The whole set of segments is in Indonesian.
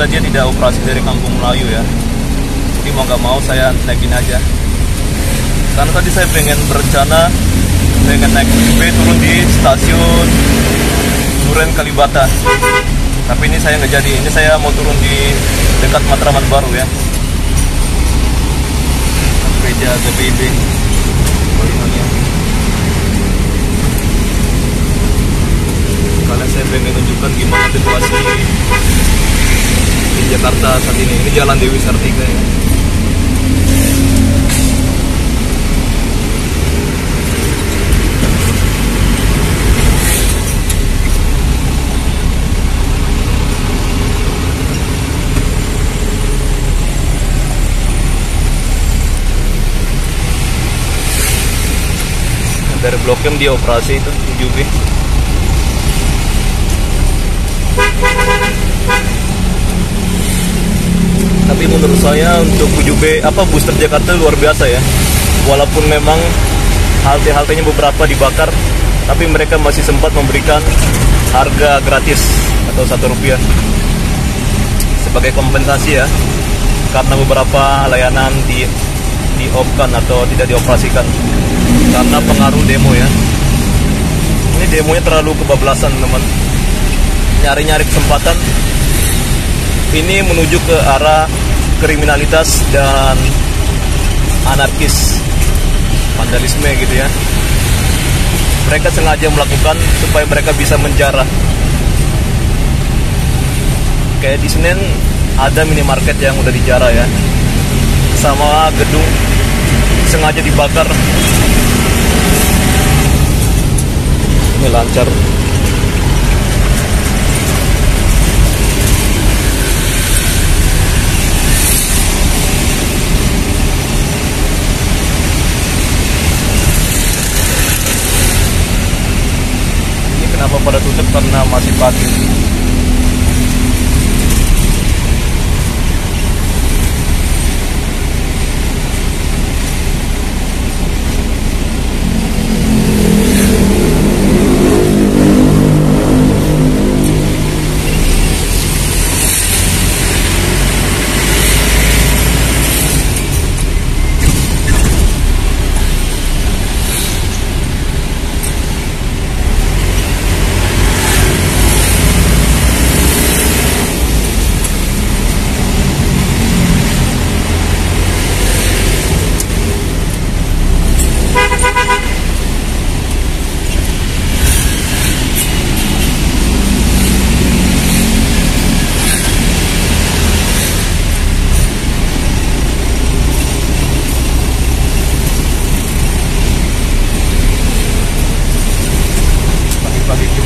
ternyata dia tidak operasi dari Kampung Melayu ya. Jadi mau nggak mau saya naikin aja. Karena tadi saya berencana naik UJB turun di stasiun Duren Kalibata. Tapi ini saya nggak jadi. Ini saya mau turun di dekat Matraman Baru ya. Gereja GPIB Bolinonya. Kalian saya pengen tunjukkan gimana situasi di Jakarta saat ini. Ini Jalan Dewi Sartika ya. Dari Blok M dia operasi itu 7B. Tapi menurut saya untuk 7B booster Jakarta luar biasa ya. Walaupun memang halte-haltenya beberapa dibakar, tapi mereka masih sempat memberikan harga gratis atau Rp1 sebagai kompensasi ya, karena beberapa layanan di-off-kan atau tidak dioperasikan karena pengaruh demo ya. Ini demonya terlalu kebablasan teman, nyari-nyari kesempatan. Ini menuju ke arah kriminalitas dan anarkis, vandalisme gitu ya. Mereka sengaja melakukan supaya mereka bisa menjarah. Kayak di Senen ada minimarket yang udah dijarah ya, sama gedung sengaja dibakar. Ini lancar. Ini kenapa pada tutup? Karena masih pagi.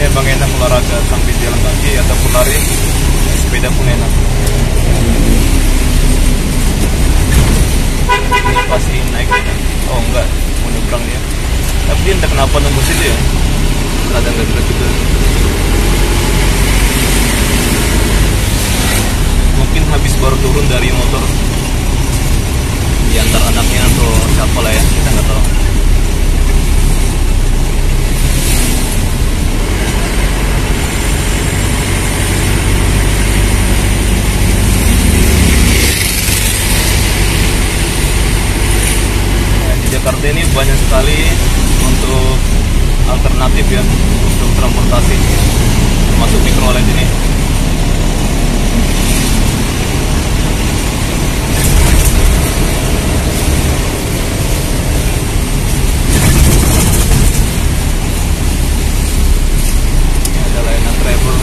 Emang enak olahraga sambil jalan kaki ataupun lari, sepeda pun enak. Ini pasti naik ya. Oh enggak, mau nyebrang dia. Tapi dia entah kenapa nunggu situ ya. Ada nggak jelas juga. Mungkin habis baru turun dari motor, diantar anaknya atau siapa lah ya, kita nggak tahu. Jakarta ini banyak sekali untuk alternatif ya, untuk transportasi, termasuk mikrolet ini. Ada layanan travel.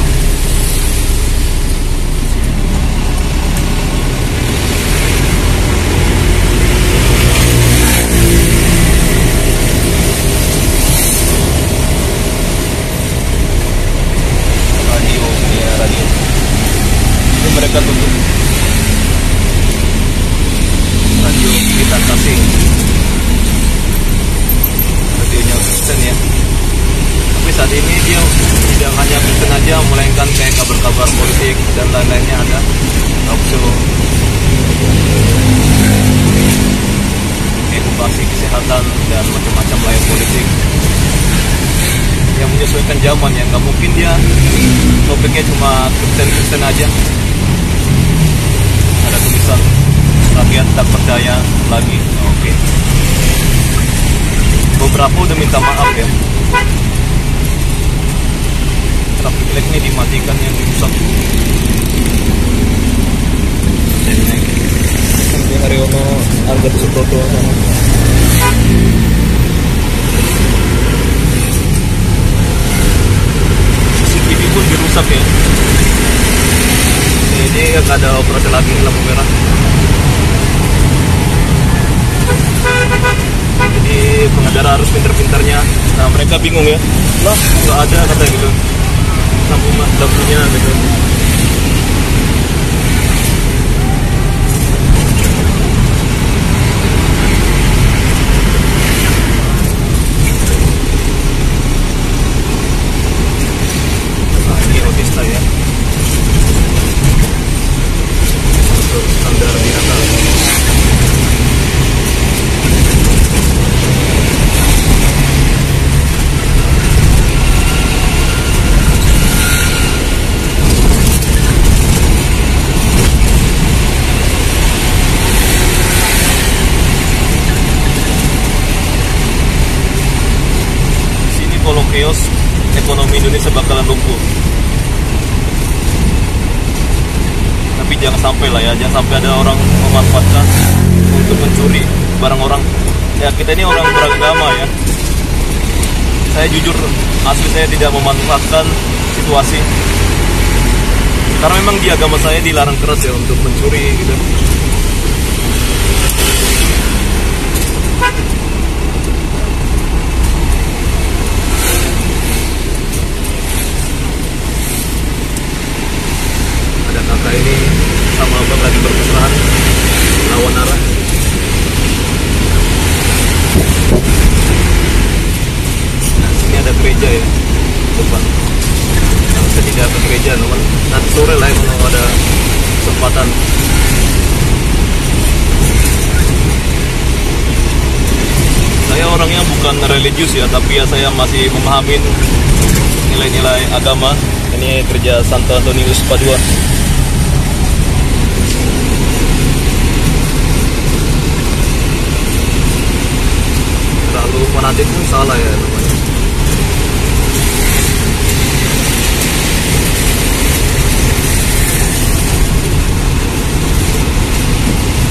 Mereka tutup radio kita kasih radionya Kristen ya. Tapi saat ini dia tidak hanya Kristen aja, melainkan kayak kabar-kabar politik dan lain-lainnya ada, talk show, edukasi kesehatan dan macam-macam layar politik yang menyesuaikan zaman ya. Nggak mungkin dia topiknya cuma Kristen aja. tak percaya lagi. Oke. Beberapa udah minta maaf ya. Traffic light-nya dimatikan, yang dirusak. Sampai Haryono harga Suproto sana. CCTV pun dirusak ya. Ini gak ada operasi lagi lampu merah. Jadi pengendara harus pintar-pintarnya. Nah mereka bingung ya, lah nggak ada kata gitu lampunya gitu. Nah ini Otista ya, untuk standar di atas. Kalau chaos, ekonomi Indonesia bakalan lumpuh. Tapi jangan sampai lah ya, jangan sampai ada orang memanfaatkan untuk mencuri barang orang. Ya kita ini orang beragama ya. Saya jujur, asli saya tidak memanfaatkan situasi. Karena memang di agama saya dilarang keras ya untuk mencuri gitu. Kakak ini sama abang lagi bermesraan lawan arah. Nah sini ada gereja ya depan. Nah, saya tidak ke gereja teman. Nanti sore lah kalau ada kesempatan. Saya orangnya bukan religius ya, tapi ya saya masih memahami nilai-nilai agama. Ini gereja Santo Antonius Padua. Terlalu fanatik pun salah ya namanya.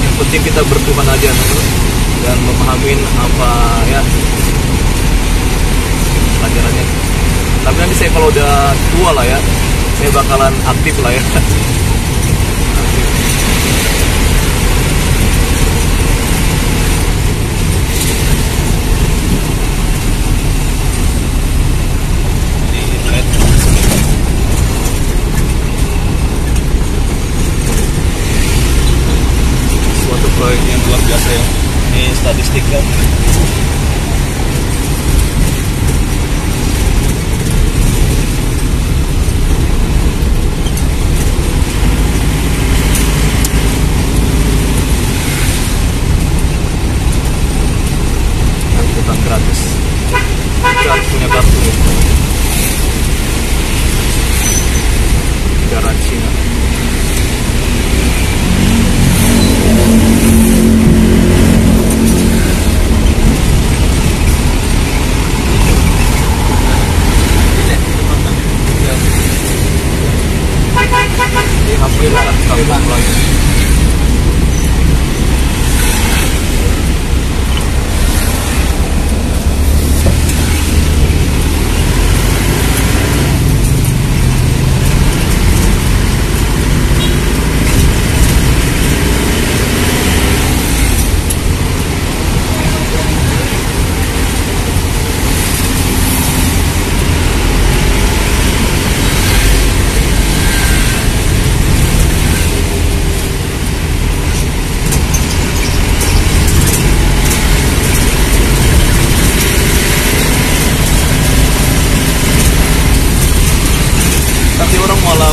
Yang penting kita bertuhan aja teman, dan memahami apa ya pelajarannya. Tapi nanti saya kalau udah tua lah ya, saya bakalan aktif lah ya. Proyek yang luar biasa ya. Ini statistik kan. Angkutan gratis. Kita harus punya kartu ya. Garansi.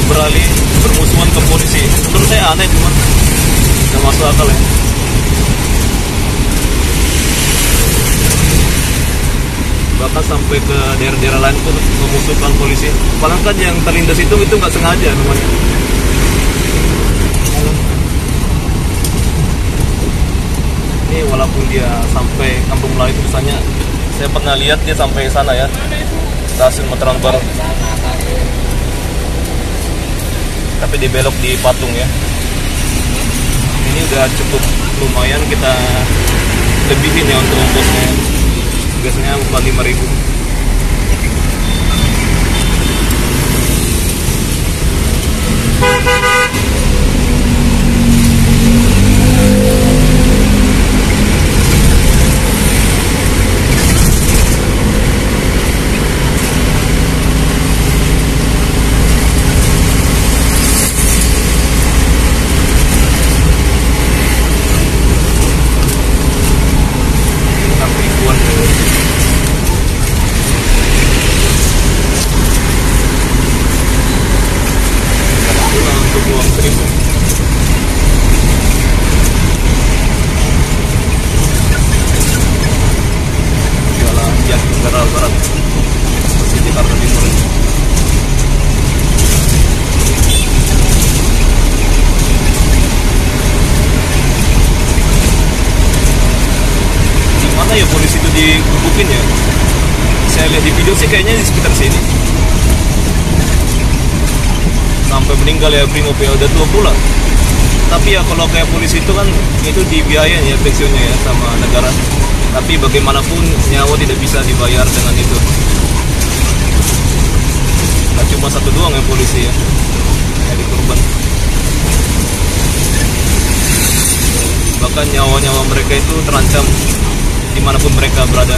Beralih bermusuhan ke polisi. Menurut saya aneh, cuma nggak masuk akal ya. Bahkan sampai ke daerah-daerah lain pun memusuhkan polisi. Padahal kan yang terlindas itu nggak sengaja namanya. ini walaupun dia sampai Kampung Melayu tulisannya, saya pernah lihat dia sampai sana ya, stasiun Mataram Barat. Tapi dia belok di Patung ya. Ini udah cukup lumayan, kita lebihin ya untuk ongkosnya. Gasnya 45.000. Digebukin ya, saya lihat di video sih kayaknya di sekitar sini. Sampai meninggal ya Brimob ya, udah tua pula. Tapi ya kalau kayak polisi itu kan itu dibiayain ya pensiunnya ya sama negara. Tapi bagaimanapun nyawa tidak bisa dibayar dengan itu. Gak cuma satu doang ya polisi ya, jadi korban. Bahkan nyawa-nyawa mereka itu terancam dimanapun mereka berada.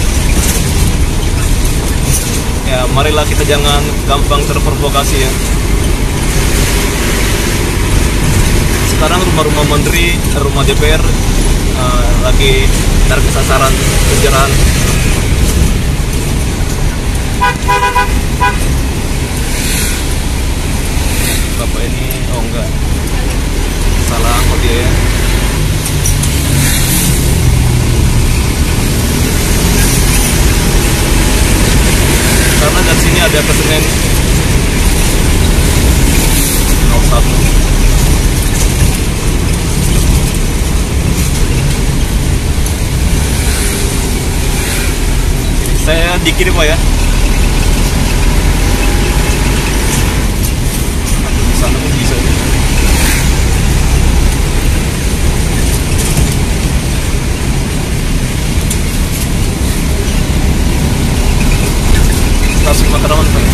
Ya marilah kita jangan gampang terprovokasi ya. Sekarang rumah-rumah menteri, rumah DPR lagi target sasaran penjarahan. Bapak ini, oh enggak, salah angkot dia ya. Karena dari sini ada ke Senen 01. Saya di kiri Pak ya. Atau di sana pun bisa. Stasiun Matraman Pak.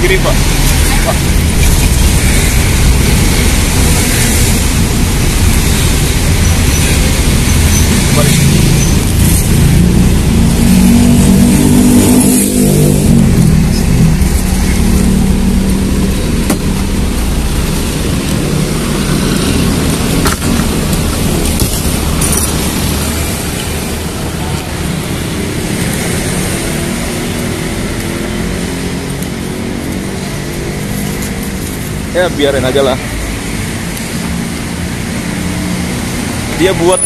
Kiri Pak. Pak. Balik. Ya biarin aja lah. Dia buat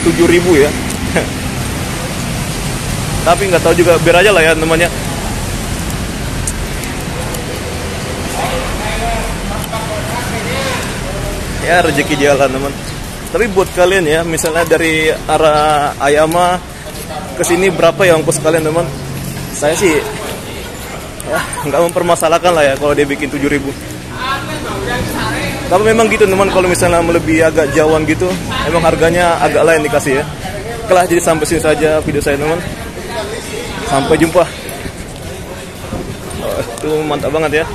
7.000 ya. Tapi nggak tahu juga, biar aja lah ya namanya. Ya rezeki jalan teman. Tapi buat kalian ya, misalnya dari arah Ayama ke sini berapa ya ongkos kalian teman? Saya sih ya nggak mempermasalahkan lah ya kalau dia bikin 7.000. Tapi memang gitu teman, kalau misalnya melebihi agak jauhan gitu, emang harganya agak lain dikasih ya. Oke lah, jadi sampai sini saja video saya teman. Sampai jumpa. Oh, itu mantap banget ya.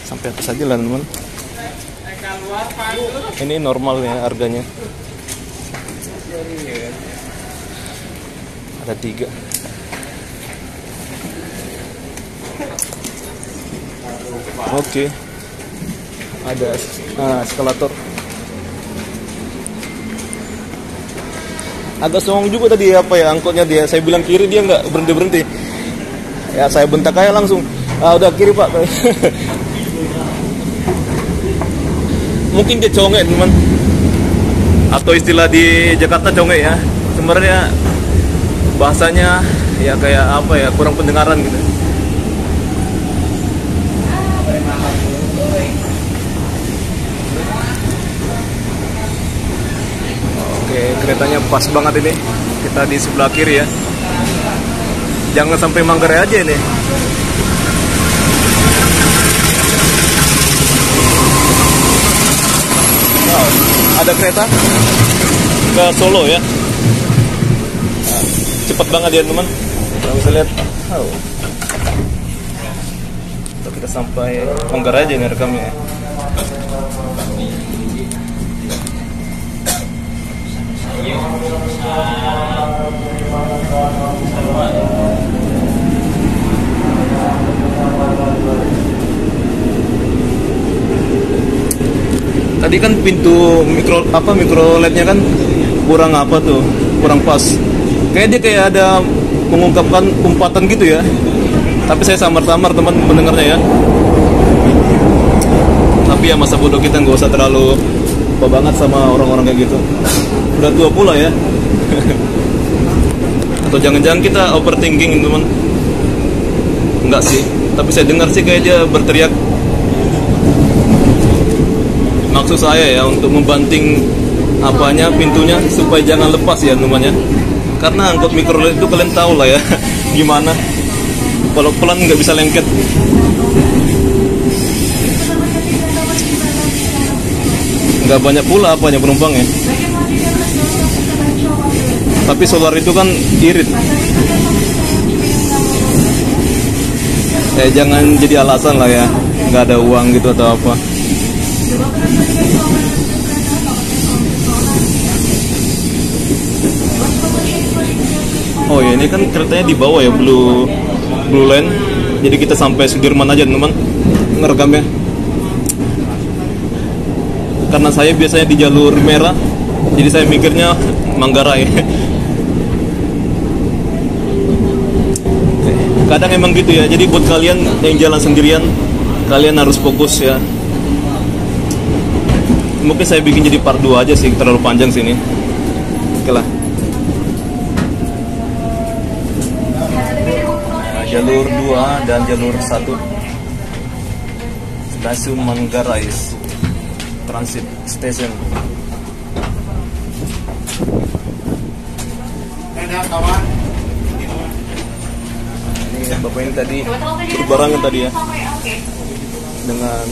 Sampai atas aja lah teman. Ini normal ya harganya. Ada 3. Oke. Ada eskalator. agak songong juga tadi apa ya angkotnya dia. Saya bilang kiri, dia nggak berhenti. Ya saya bentak aja langsung. Udah kiri Pak. Mungkin dia conge teman, atau istilah di Jakarta conge ya. Sebenarnya bahasanya ya kayak apa ya, kurang pendengaran gitu. Oke, keretanya pas banget ini. Kita di sebelah kiri ya. Jangan sampai Manggarai aja ini. Wow, ada kereta ke Solo ya. Cepat banget ya teman. Kita bisa lihat. Oh. Kita sampai Manggarai aja nih rekamnya. Tadi kan pintu mikro LED-nya kan kurang kurang pas. Kayak dia kayak ada mengungkapkan umpatan gitu ya. Tapi saya samar-samar teman mendengarnya ya. Tapi ya masa bodoh kita nggak usah terlalu apa banget sama orang-orang kayak gitu. Udah tua pula ya. Atau jangan-jangan kita overthinking teman? Enggak sih. Tapi saya dengar sih kayak dia berteriak. Maksud saya ya untuk membanting pintunya supaya jangan lepas ya namanya. Karena angkot mikro LED itu kalian tahu lah ya gimana. Kalau pelan nggak bisa lengket. Nggak banyak pula penumpangnya. Tapi solar itu kan irit. Jangan jadi alasan lah ya, nggak ada uang gitu atau apa. Oh ya, ini kan keretanya di bawah ya, Blue Line. Jadi kita sampai Sudirman aja teman ngerekamnya. Karena saya biasanya di jalur merah, jadi saya mikirnya Manggarai. Kadang emang gitu ya. Jadi buat kalian yang jalan sendirian, kalian harus fokus ya. Mungkin saya bikin jadi part 2 aja sih, terlalu panjang sini. Oke lah. Jalur 2 dan jalur 1 Stasiun Manggarai Transit Station. Ini bapak ini tadi berbarengan tadi ya dengan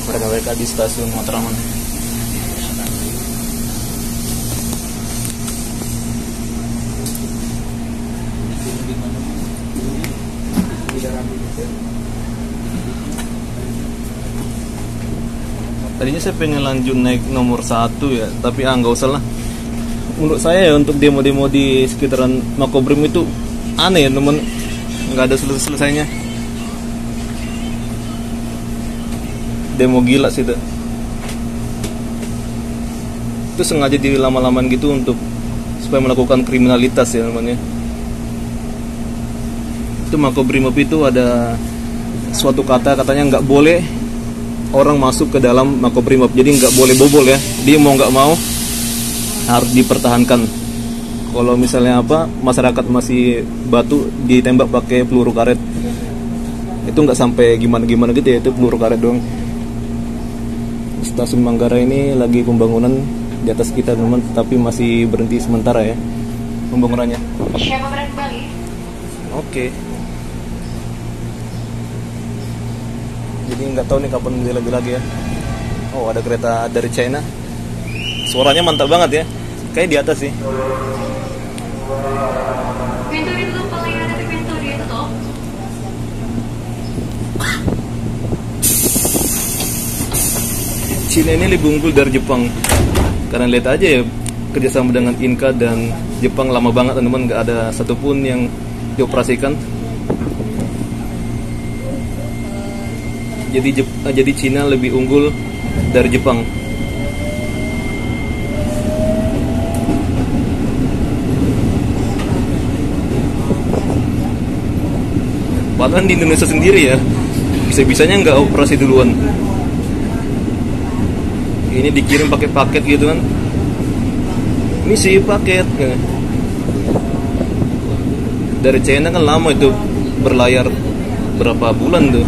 mereka di stasiun Matraman. Tadinya saya pengen lanjut naik nomor 1 ya, tapi nggak usah lah. Menurut saya ya untuk demo-demo di sekitaran Makobrimob itu aneh ya teman, nggak ada selesainya. Demo gila sih itu. Itu sengaja dilama-laman gitu untuk supaya melakukan kriminalitas ya namanya. Itu Makobrimob itu ada suatu katanya nggak boleh orang masuk ke dalam Makobrimob. Jadi nggak boleh bobol ya. Dia mau nggak mau harus dipertahankan. Kalau misalnya masyarakat masih batu ditembak pakai peluru karet, itu nggak sampai gimana gitu ya, itu peluru karet doang. Stasiun Manggarai ini lagi pembangunan di atas kita teman, tapi masih berhenti sementara ya pembangunannya. Siapa berani kembali? Oke. Jadi nggak tahu nih kapan dia lagi ya. Oh, ada kereta dari China. Suaranya mantap banget ya. Kayak di atas sih. Pintu ditutup, kalau yang ada di pintu ditutup. Cina ini lebih unggul dari Jepang. Karena lihat aja ya, kerjasama dengan Inka dan Jepang lama banget teman-teman, nggak ada satupun yang dioperasikan. Jadi Cina lebih unggul dari Jepang. Padahal di Indonesia sendiri ya, bisa-bisanya nggak operasi duluan. Ini dikirim pakai paket gitu kan. Misi paket. Dari China kan lama itu berlayar, berapa bulan tuh.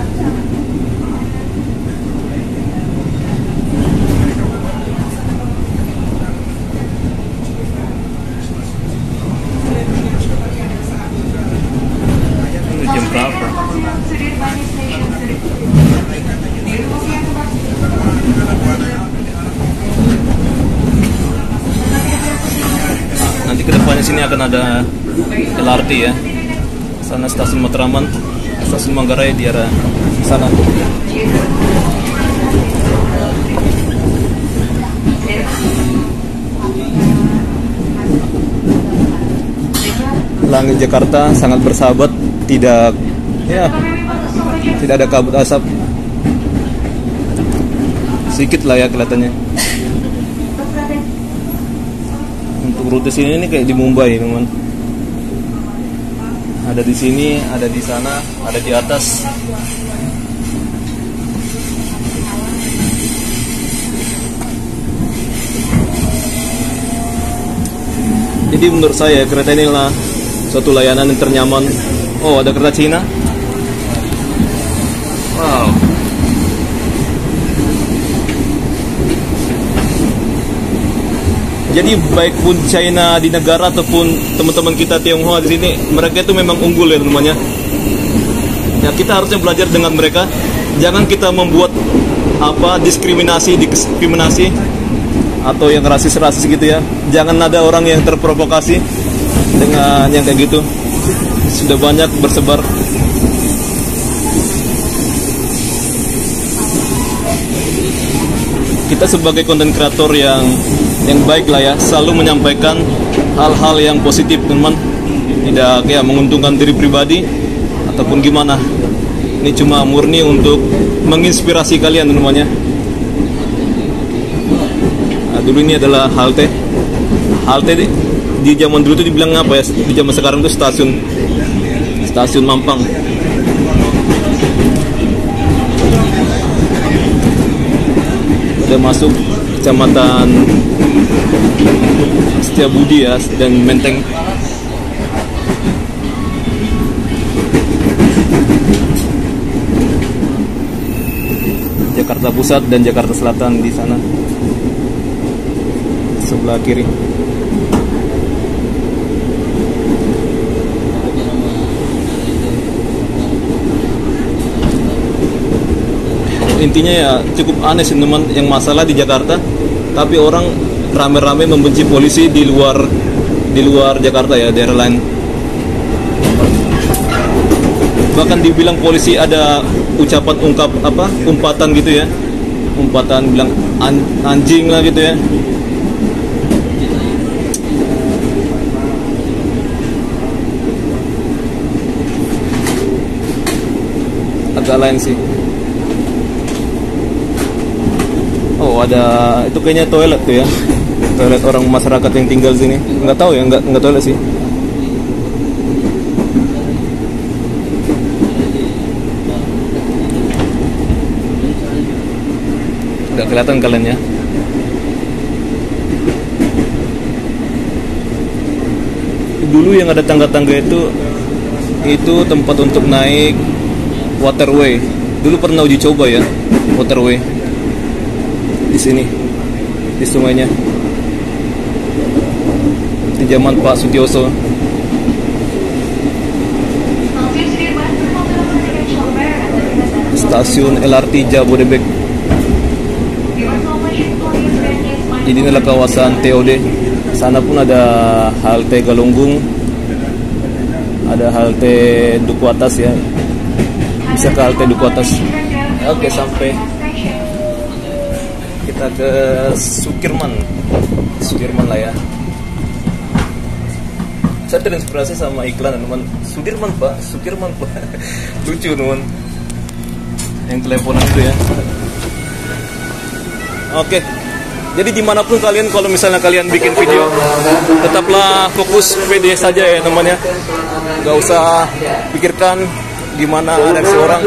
Jam berapa? Nanti kedepannya sini akan ada LRT ya. Sana stasiun Matraman, stasiun Manggarai di arah sana. Langit Jakarta sangat bersahabat, tidak ada kabut asap. Sedikit lah ya kelihatannya. Untuk rute sini ini kayak di Mumbai, teman. Ada di sini, ada di sana, ada di atas. Jadi menurut saya kereta inilah suatu layanan yang ternyaman. Oh, ada kereta Cina. Wow. Jadi baik pun China di negara ataupun teman-teman kita Tionghoa di sini, mereka itu memang unggul ya teman-temannya. Ya, kita harusnya belajar dengan mereka. Jangan kita membuat diskriminasi atau yang rasis gitu ya. Jangan ada orang yang terprovokasi dengan yang kayak gitu. Sudah banyak bersebar. Kita sebagai konten kreator yang baik lah ya, selalu menyampaikan hal-hal yang positif teman, tidak ya menguntungkan diri pribadi ataupun gimana. Ini cuma murni untuk menginspirasi kalian teman-temannya. Nah, dulu ini adalah halte di zaman dulu itu dibilang apa ya, di zaman sekarang itu stasiun Mampang. Udah masuk Kecamatan Setiabudi ya, dan Menteng. Jakarta Pusat dan Jakarta Selatan di sana sebelah kiri. Intinya ya cukup aneh sih teman, yang masalah di Jakarta tapi orang rame-rame membenci polisi di luar Jakarta ya, daerah lain. Bahkan dibilang polisi ada ucapan umpatan gitu ya, umpatan bilang anjing lah gitu ya. Agak lain sih. Oh, ada itu kayaknya toilet tuh ya, toilet orang masyarakat yang tinggal sini. Nggak tahu ya, nggak toilet sih. Nggak kelihatan kalian ya. Dulu yang ada tangga-tangga itu tempat untuk naik waterway. Dulu pernah uji coba ya waterway di sini, di sungainya, di zaman Pak Sutioso. Stasiun LRT Jabodebek. Ini adalah kawasan TOD. Sana pun ada halte Galunggung, ada halte Duku Atas ya. Bisa ke halte Duku Atas. Oke, sampai kita ke Sukirman lah ya. Saya terinspirasi sama iklan teman. Sukirman pak. Lucu teman, yang teleponan itu ya. Oke, jadi dimanapun kalian, kalau misalnya kalian bikin video, tetaplah fokus PD saja ya teman ya. Gak usah pikirkan gimana reaksi orang.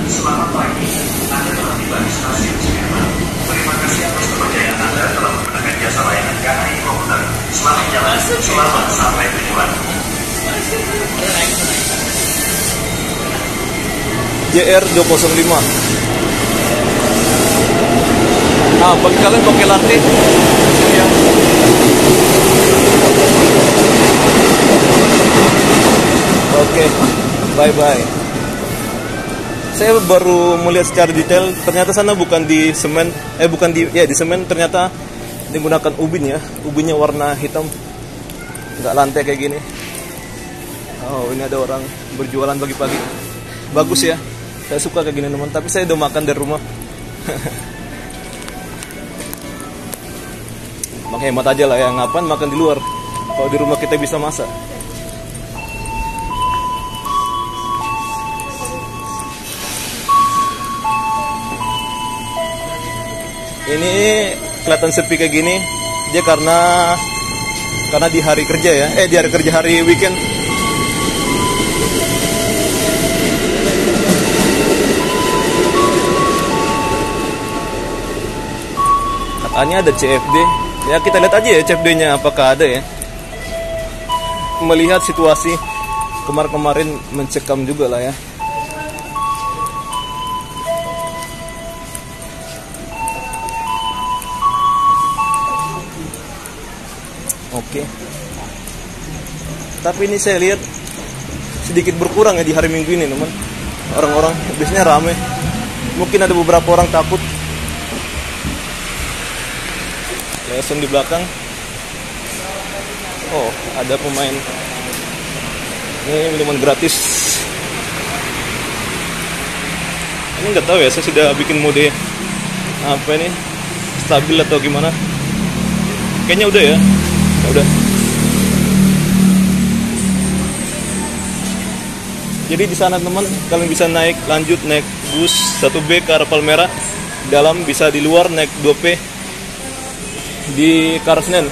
Selamat pagi, Anda telah tiba di stasiun Cirebon. Terima kasih atas kepercayaan Anda telah menggunakan jasa layanan KAI Komuter. Selamat jalan, selamat sampai tujuan. JR 205. Bagi kalian pakai lantai ya. Oke, bye-bye. Saya baru melihat secara detail, ternyata sana bukan di semen, di semen, ternyata digunakan ubin ya. Ubinnya warna hitam, nggak lantai kayak gini. Oh, ini ada orang berjualan pagi-pagi. Bagus ya, saya suka kayak gini teman. Tapi saya udah makan dari rumah. Menghemat aja lah ya, ngapain makan di luar kalau di rumah kita bisa masak. Ini kelihatan sepi kayak gini, dia karena di hari kerja ya, di hari kerja, hari weekend. Katanya ada CFD, ya kita lihat aja ya CFD-nya apakah ada ya. Melihat situasi kemarin mencekam juga lah ya. Oke. Tapi ini saya lihat sedikit berkurang ya di hari Minggu ini teman. Orang-orang biasanya rame. Mungkin ada beberapa orang takut. Lesson di belakang. Oh, ada pemain. Ini minuman gratis. Ini nggak tahu ya, saya sudah bikin mode apa ini, stabil atau gimana. Kayaknya udah ya. Udah. Jadi di sana teman, kalian bisa naik bus 1B ke arah Palmera. Dalam bisa di luar naik 2P di Karsnen.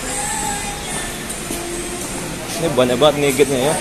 Ini banyak banget nih gate-nya ya.